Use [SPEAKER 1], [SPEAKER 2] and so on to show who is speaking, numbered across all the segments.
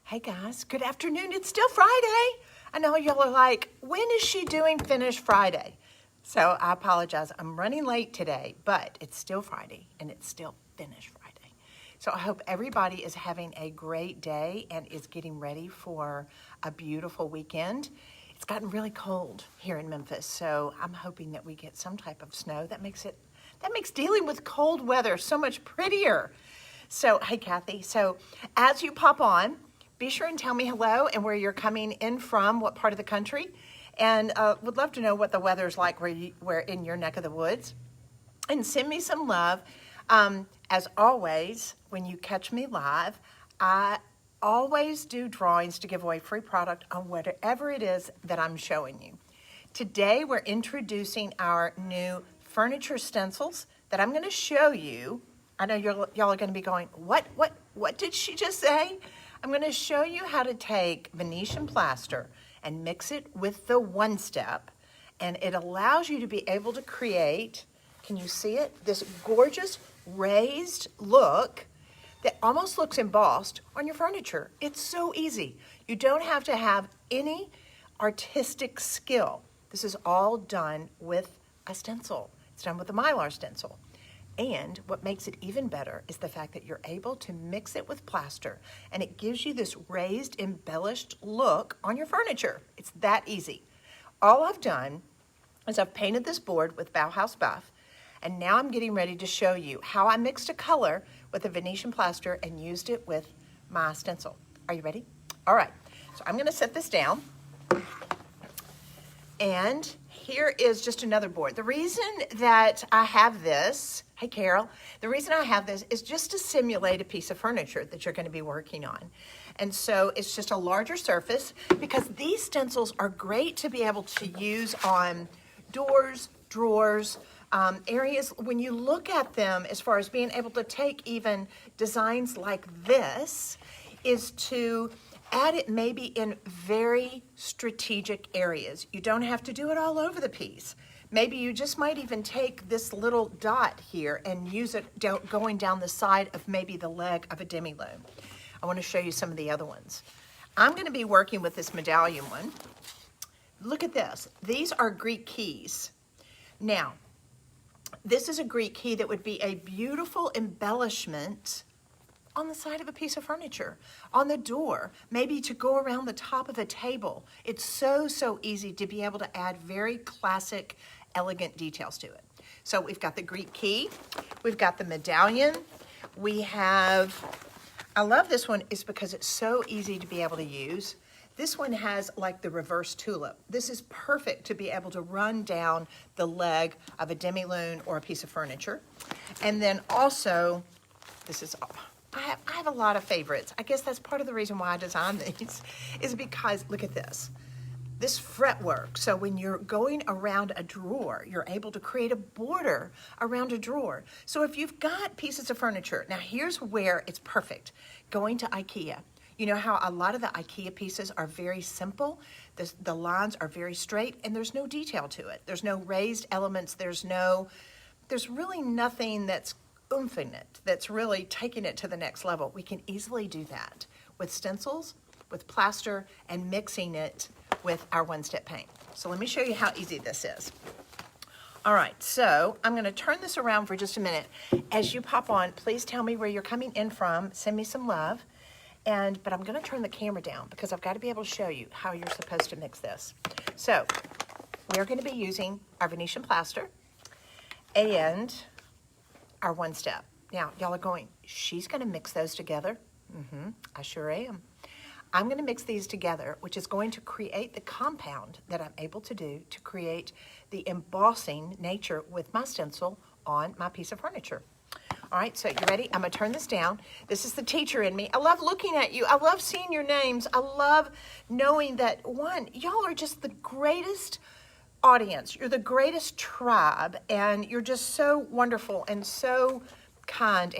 [SPEAKER 1] Hey guys, good afternoon. It's still Friday. I know y'all are like, when is she doing Finish Friday? So I apologize. I'm running late today, but it's still Friday and it's still Finish Friday. So I hope everybody is having a great day and is getting ready for a beautiful weekend. It's gotten really cold here in Memphis, so I'm hoping that we get some type of snow. That makes dealing with cold weather so much prettier. So, hey Kathy, so as you pop on, be sure and tell me hello and where you're coming in from, what part of the country, and would love to know what the weather's like where in your neck of the woods. And send me some love. As always, when you catch me live, I always do drawings to give away free product on whatever it is that I'm showing you. Today, we're introducing our new furniture stencils that I'm going to show you. I know y'all are going to be going, what did she just say? I'm going to show you how to take Venetian plaster and mix it with the one step, and it allows you to be able to create, can you see it? This gorgeous raised look that almost looks embossed on your furniture. It's so easy. You don't have to have any artistic skill. This is all done with a stencil. It's done with a Mylar stencil. And what makes it even better is the fact that you're able to mix it with plaster, and it gives you this raised, embellished look on your furniture. It's that easy. All I've done is I've painted this board with Bauhaus Buff, and now I'm getting ready to show you how I mixed a color with the Venetian plaster and used it with my stencil. Are you ready? All right, so I'm going to set this down. And here is just another board. The reason that I have this, hey Carol, the reason I have this is just to simulate a piece of furniture that you're going to be working on. And so it's just a larger surface because these stencils are great to be able to use on doors, drawers, areas. When you look at them, as far as being able to take even designs like this, is to add it maybe in very strategic areas. You don't have to do it all over the piece. Maybe you just might even take this little dot here and use it going down the side of maybe the leg of a demi-lune. I want to show you some of the other ones. I'm going to be working with this medallion one. Look at this. These are Greek keys. Now, this is a Greek key that would be a beautiful embellishment on the side of a piece of furniture, on the door, maybe to go around the top of a table. It's so easy to be able to add very classic, elegant details to it. So we've got the Greek key, we've got the medallion, we have, I love this one is because it's so easy to be able to use. This one has like the reverse tulip. This is perfect to be able to run down the leg of a demi-lune or a piece of furniture. And then also, this is, I have a lot of favorites. I guess that's part of the reason why I designed these, is because, look at this. This fretwork, so when you're going around a drawer, you're able to create a border around a drawer. So if you've got pieces of furniture, now here's where it's perfect. Going to IKEA. You know how a lot of the IKEA pieces are very simple? The lines are very straight and there's no detail to it. There's no raised elements. There's really nothing that's oomph in it, that's really taking it to the next level. We can easily do that with stencils, with plaster, and mixing it with our one-step paint. So let me show you how easy this is. All right, so I'm going to turn this around for just a minute. As you pop on, please tell me where you're coming in from. Send me some love. But I'm going to turn the camera down because I've got to be able to show you how you're supposed to mix this. So we're going to be using our Venetian plaster and our one step. Now, y'all are going, she's going to mix those together? I sure am. I'm going to mix these together, which is going to create the compound that I'm able to do to create the embossing nature with my stencil on my piece of furniture. All right, so you ready? I'm going to turn this down. This is the teacher in me. I love looking at you. I love seeing your names. I love knowing that, one, y'all are just the greatest audience. You're the greatest tribe, and you're just so wonderful and so kind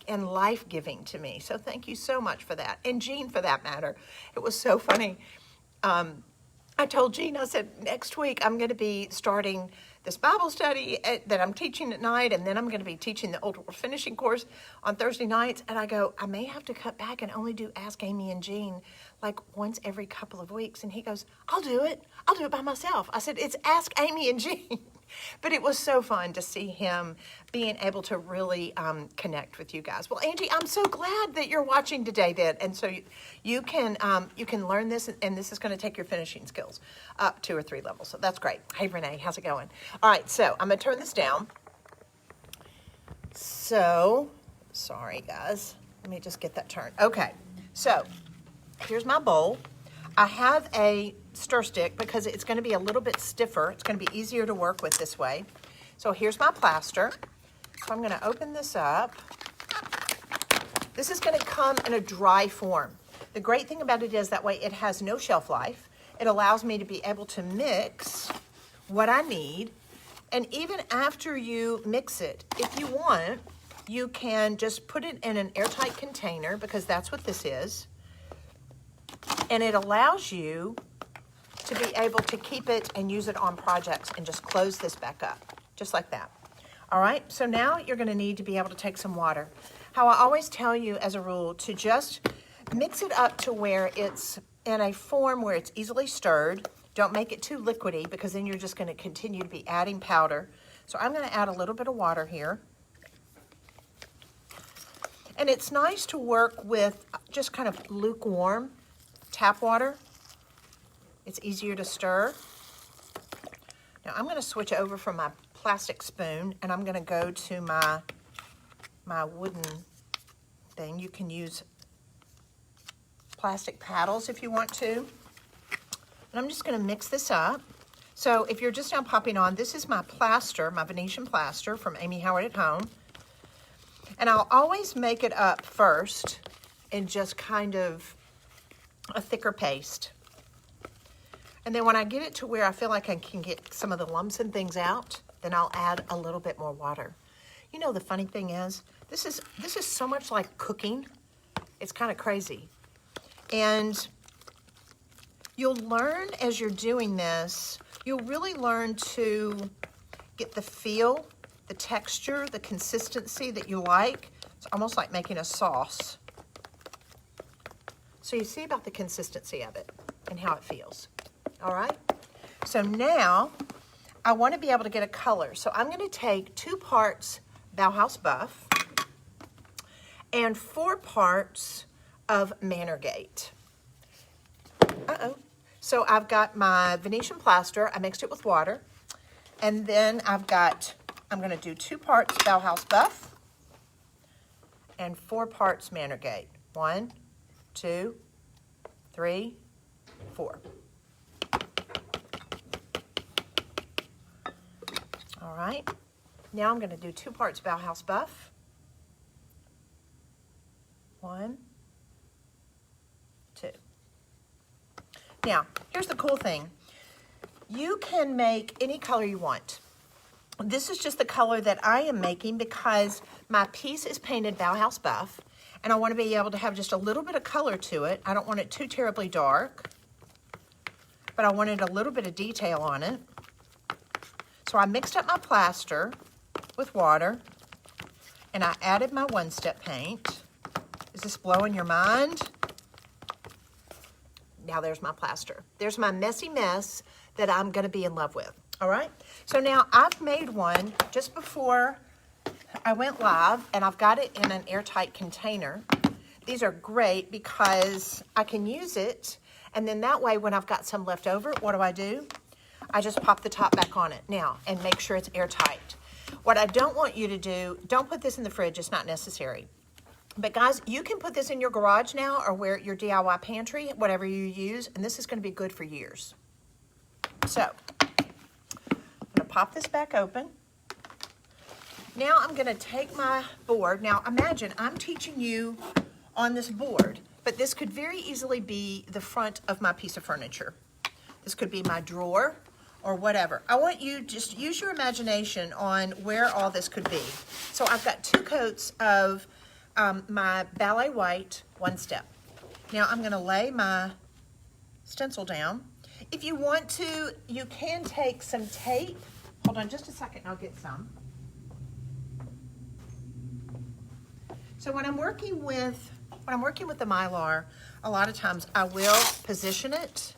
[SPEAKER 1] and life-giving to me. So thank you so much for that. And Jean, for that matter. It was so funny. I told Jean, I said, next week I'm going to be starting this Bible study that I'm teaching at night, and then I'm going to be teaching the Old World Finishing course on Thursday nights. And I go, I may have to cut back and only do Ask Amy and Jean like once every couple of weeks. And he goes, I'll do it. I'll do it by myself. I said, it's Ask Amy and Jean. But it was so fun to see him being able to really connect with you guys. Well, Angie, I'm so glad that you're watching today then. And so you can learn this, and this is going to take your finishing skills up 2 or 3 levels. So that's great. Hey, Renee, how's it going? All right, so I'm going to turn this down. So, sorry, guys. Let me just get that turned. Okay, so here's my bowl. I have a stir stick because it's going to be a little bit stiffer. It's going to be easier to work with this way. So here's my plaster. So I'm going to open this up. This is going to come in a dry form. The great thing about it is that way it has no shelf life. It allows me to be able to mix what I need. And even after you mix it, if you want, you can just put it in an airtight container, because that's what this is. And it allows you to be able to keep it and use it on projects, and just close this back up, just like that. All right, so now you're going to need to be able to take some water. How I always tell you as a rule to just mix it up to where it's in a form where it's easily stirred. Don't make it too liquidy, because then you're just going to continue to be adding powder. So I'm going to add a little bit of water here. And it's nice to work with just kind of lukewarm tap water. It's easier to stir. Now I'm going to switch over from my plastic spoon, and I'm going to go to my wooden thing. You can use plastic paddles if you want to. And I'm just going to mix this up. So if you're just now popping on, this is my plaster, my Venetian plaster from Amy Howard at Home. And I'll always make it up first in just kind of a thicker paste. And then when I get it to where I feel like I can get some of the lumps and things out, then I'll add a little bit more water. You know, the funny thing is, this is so much like cooking. It's kind of crazy. And you'll learn as you're doing this, you'll really learn to get the feel, the texture, the consistency that you like. It's almost like making a sauce. So you see about the consistency of it and how it feels. All right? So now I want to be able to get a color. So I'm going to take 2 parts Bauhaus Buff and 4 parts of Manorgate. Uh-oh. So I've got my Venetian plaster. I mixed it with water. And then I'm going to do 2 parts Bauhaus Buff and 4 parts Manorgate. 1, 2, 3, 4. All right. Now I'm going to do 2 parts Bauhaus Buff. 1, 2. Now, here's the cool thing. You can make any color you want. This is just the color that I am making because my piece is painted Bauhaus Buff, and I want to be able to have just a little bit of color to it. I don't want it too terribly dark, but I wanted a little bit of detail on it. So I mixed up my plaster with water, and I added my one-step paint. Is this blowing your mind? Now there's my plaster. There's my messy mess that I'm going to be in love with. All right? So now I've made one just before I went live, and I've got it in an airtight container. These are great because I can use it, and then that way when I've got some left over, what do? I just pop the top back on it now and make sure it's airtight. What I don't want you to do, don't put this in the fridge. It's not necessary. But guys, you can put this in your garage now, or where your DIY pantry, whatever you use, and this is going to be good for years. So I'm going to pop this back open. Now I'm going to take my board. Now imagine I'm teaching you on this board, but this could very easily be the front of my piece of furniture. This could be my drawer or whatever. I want you just use your imagination on where all this could be. So I've got 2 coats of my Ballet White one step. Now I'm going to lay my stencil down. If you want to, you can take some tape. Hold on just a second, I'll get some. So when I'm working with the Mylar, a lot of times I will position it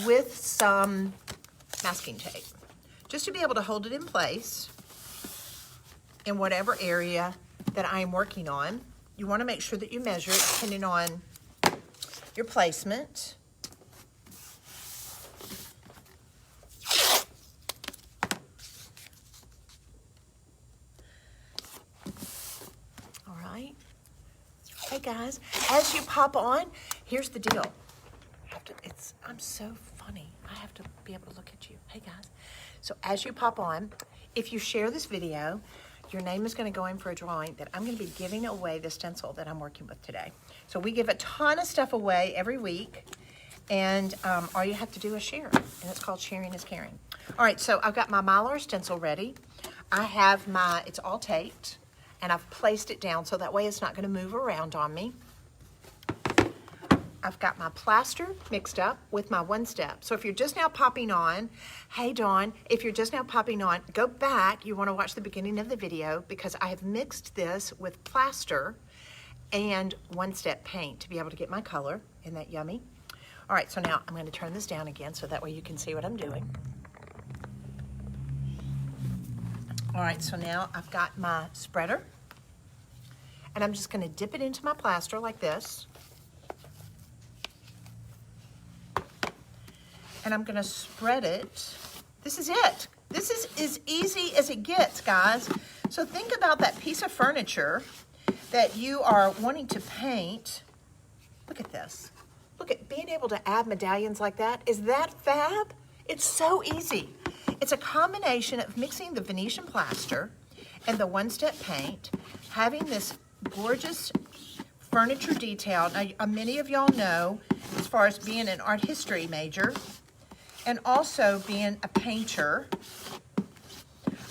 [SPEAKER 1] with some masking tape, just to be able to hold it in place in whatever area that I am working on. You want to make sure that you measure it depending on your placement. All right. Hey guys, as you pop on, here's the deal. I'm so funny. I have to be able to look at you. Hey guys. So as you pop on, if you share this video, your name is going to go in for a drawing that I'm going to be giving away the stencil that I'm working with today. So we give a ton of stuff away every week, and all you have to do is share, and it's called Sharing is Caring. All right, so I've got my Mylar stencil ready. I have it's all taped, and I've placed it down so that way it's not going to move around on me. I've got my plaster mixed up with my one step. So if you're just now popping on, hey Dawn, if you're just now popping on, go back. You want to watch the beginning of the video because I have mixed this with plaster and one step paint to be able to get my color. Isn't that yummy? All right, so now I'm going to turn this down again so that way you can see what I'm doing. All right, so now I've got my spreader, and I'm just going to dip it into my plaster like this. And I'm gonna spread it. This is it. This is as easy as it gets, guys. So think about that piece of furniture that you are wanting to paint. Look at this. Look at being able to add medallions like that. Is that fab? It's so easy. It's a combination of mixing the Venetian plaster and the one-step paint, having this gorgeous furniture detail. Now, many of y'all know, as far as being an art history major, and also being a painter,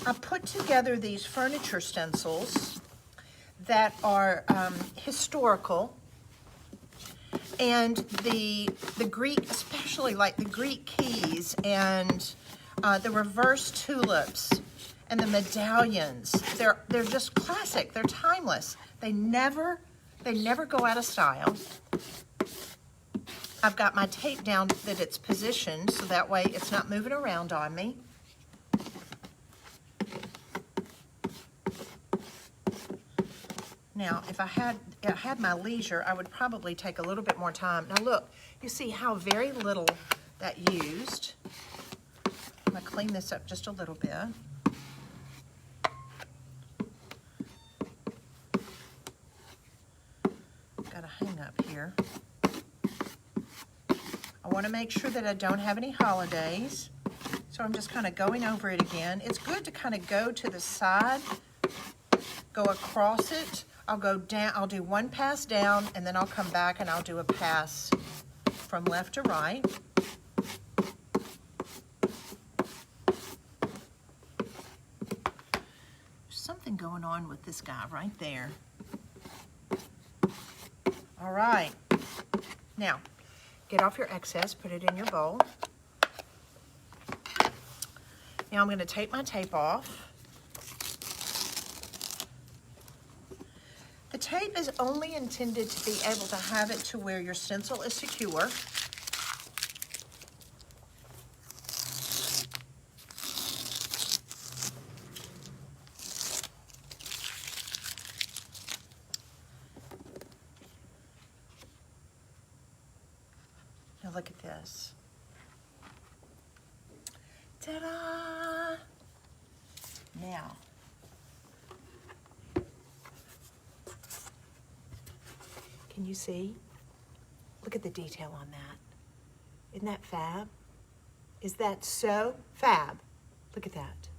[SPEAKER 1] I put together these furniture stencils that are historical, and the Greek, especially like the Greek keys and the reverse tulips and the medallions. They're just classic. They're timeless. They never go out of style. I've got my tape down that it's positioned so that way it's not moving around on me. Now, if I had my leisure, I would probably take a little bit more time. Now look, you see how very little that used. I'm gonna clean this up just a little bit. Got a hang up here. I want to make sure that I don't have any holidays, so I'm just kind of going over it again. It's good to kind of go to the side, go across it. I'll go down, I'll do one pass down, and then I'll come back and I'll do a pass from left to right. There's something going on with this guy right there. All right, now, get off your excess, put it in your bowl. Now I'm going to take my tape off. The tape is only intended to be able to have it to where your stencil is secure. Now look at this. Ta-da! Now, can you see? Look at the detail on that. Isn't that fab? Is that so fab? Look at that.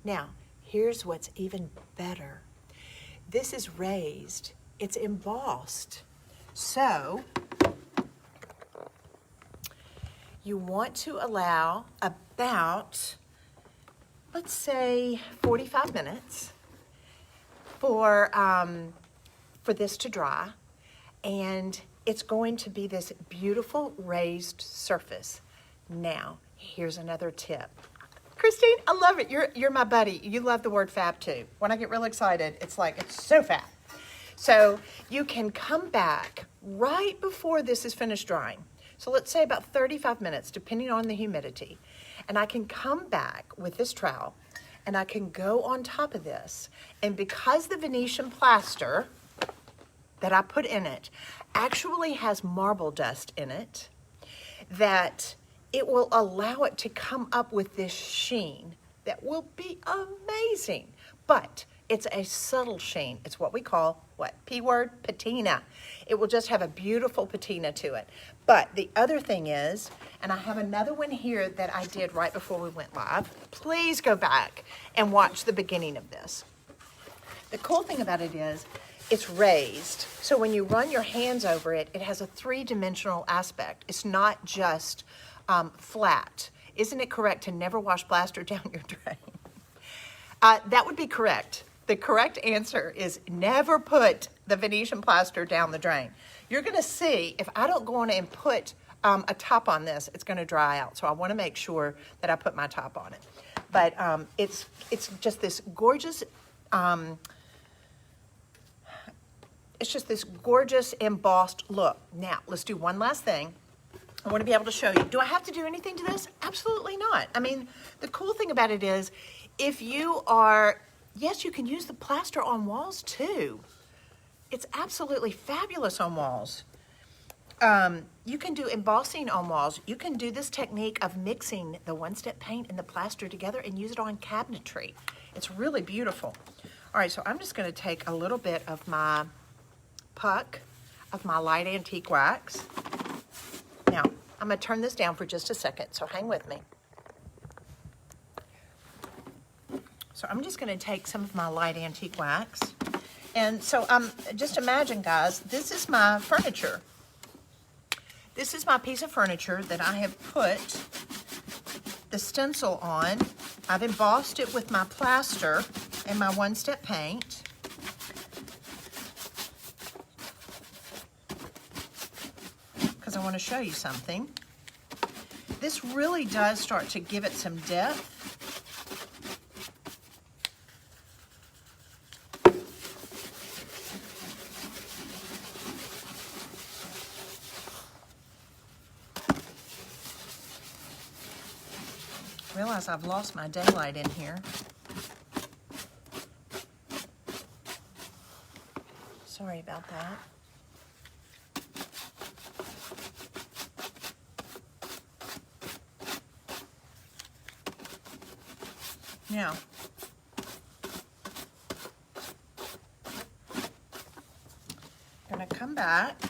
[SPEAKER 1] Now, here's what's even better. This is raised. It's embossed. So, you want to allow about, let's say, 45 minutes for this to dry, and it's going to be this beautiful raised surface. Now, here's another tip. Christine, I love it. You're my buddy. You love the word fab too. When I get real excited, it's like, it's so fab. So you can come back right before this is finished drying. So let's say about 35 minutes, depending on the humidity. And I can come back with this trowel and I can go on top of this. And because the Venetian plaster that I put in it actually has marble dust in it, that it will allow it to come up with this sheen that will be amazing. But it's a subtle sheen. It's what we call, what? P word, patina. It will just have a beautiful patina to it. But the other thing is, and I have another one here that I did right before we went live. Please go back and watch the beginning of this. The cool thing about it is, it's raised. So when you run your hands over it, it has a three-dimensional aspect. It's not just flat. Isn't it correct to never wash plaster down your drain? That would be correct. The correct answer is never put the Venetian plaster down the drain. You're gonna see, if I don't go on and put a top on this, it's gonna dry out. So I wanna make sure that I put my top on it. But it's just this gorgeous, it's just this gorgeous embossed look. Now, let's do one last thing. I want to be able to show you. Do I have to do anything to this? Absolutely not. I mean, the cool thing about it is, if you are, yes, you can use the plaster on walls too. It's absolutely fabulous on walls. You can do embossing on walls. You can do this technique of mixing the one-step paint and the plaster together and use it on cabinetry. It's really beautiful. All right, so I'm just going to take a little bit of my puck of my light antique wax. Now, I'm going to turn this down for just a second, so hang with me. So I'm just going to take some of my light antique wax. And so just imagine, guys, this is my furniture. This is my piece of furniture that I have put the stencil on. I've embossed it with my plaster and my one-step paint. I want to show you something. This really does start to give it some depth. Realize I've lost my daylight in here. Sorry about that. Now, I'm going to come back.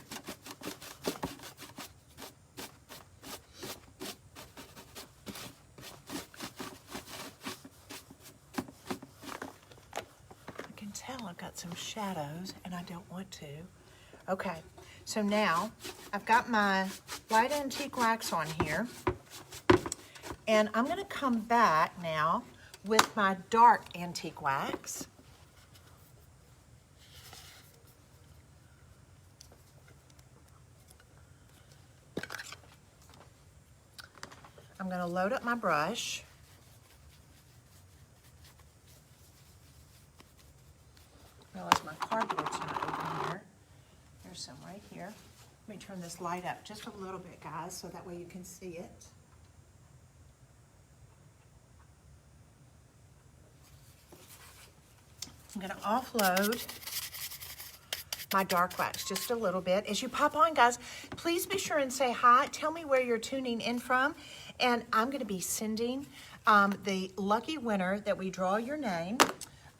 [SPEAKER 1] I can tell I've got some shadows and I don't want to. Okay, so now I've got my light antique wax on here, and I'm going to come back now with my dark antique wax. I'm going to load up my brush. Realize my cardboard's not open here. There's some right here. Let me turn this light up just a little bit, guys, so that way you can see it. I'm going to offload my dark wax just a little bit. As you pop on, guys, please be sure and say hi. Tell me where you're tuning in from. And I'm going to be sending the lucky winner that we draw your name.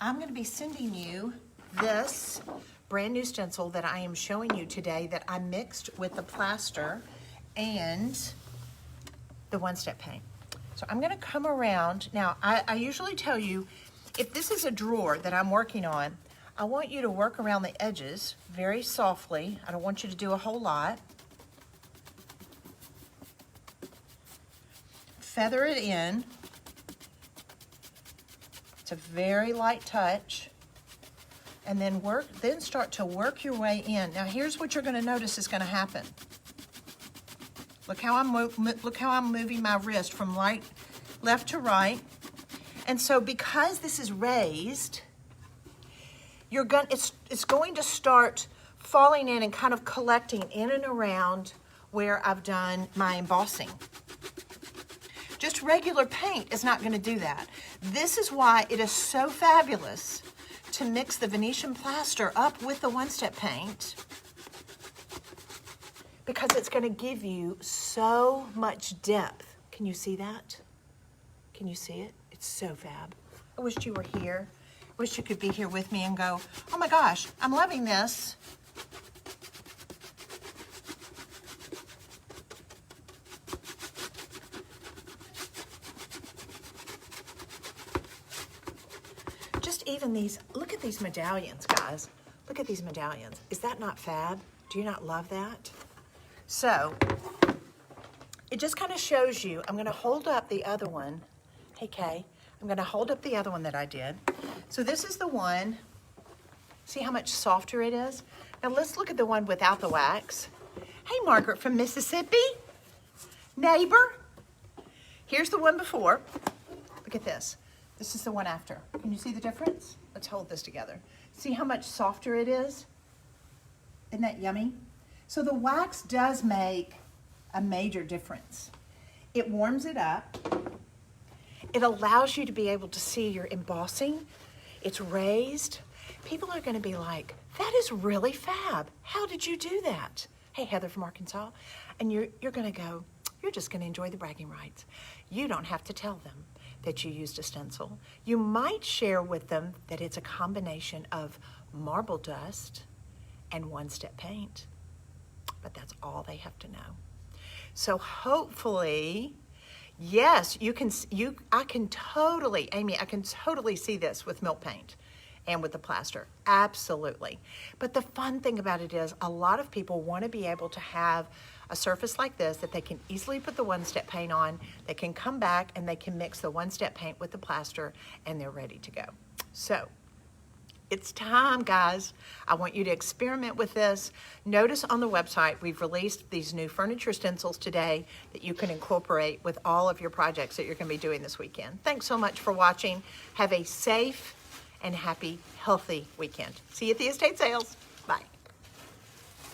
[SPEAKER 1] I'm going to be sending you this brand new stencil that I am showing you today that I mixed with the plaster and the one-step paint. So I'm going to come around. Now, I usually tell you, if this is a drawer that I'm working on, I want you to work around the edges very softly. I don't want you to do a whole lot. Feather it in. It's a very light touch. And then start to work your way in. Now here's what you're going to notice is going to happen. Look how I'm moving my wrist from left to right. And so because this is raised, it's going to start falling in and kind of collecting in and around where I've done my embossing. Just regular paint is not going to do that. This is why it is so fabulous to mix the Venetian plaster up with the one-step paint, because it's going to give you so much depth. Can you see that? Can you see it? It's so fab. I wish you were here. I wish you could be here with me and go, oh my gosh, I'm loving this. Just even these, look at these medallions, guys. Look at these medallions. Is that not fab? Do you not love that? So, it just kind of shows you, I'm gonna hold up the other one. Hey Kay, I'm gonna hold up the other one that I did. So this is the one, see how much softer it is? Now let's look at the one without the wax. Hey Margaret from Mississippi, neighbor. Here's the one before. Look at this. This is the one after. Can you see the difference? Let's hold this together. See how much softer it is? Isn't that yummy? So the wax does make a major difference. It warms it up. It allows you to be able to see your embossing. It's raised. People are going to be like, that is really fab. How did you do that? Hey, Heather from Arkansas. And you're going to go, you're just going to enjoy the bragging rights. You don't have to tell them that you used a stencil. You might share with them that it's a combination of marble dust and one-step paint, but that's all they have to know. So hopefully, yes, I can totally, Amy, I can totally see this with milk paint and with the plaster, absolutely. But the fun thing about it is a lot of people want to be able to have a surface like this that they can easily put the one-step paint on, they can come back and they can mix the one-step paint with the plaster and they're ready to go. So, it's time, guys. I want you to experiment with this. Notice on the website, we've released these new furniture stencils today that you can incorporate with all of your projects that you're going to be doing this weekend. Thanks so much for watching. Have a safe and happy, healthy weekend. See you at the estate sales. Bye.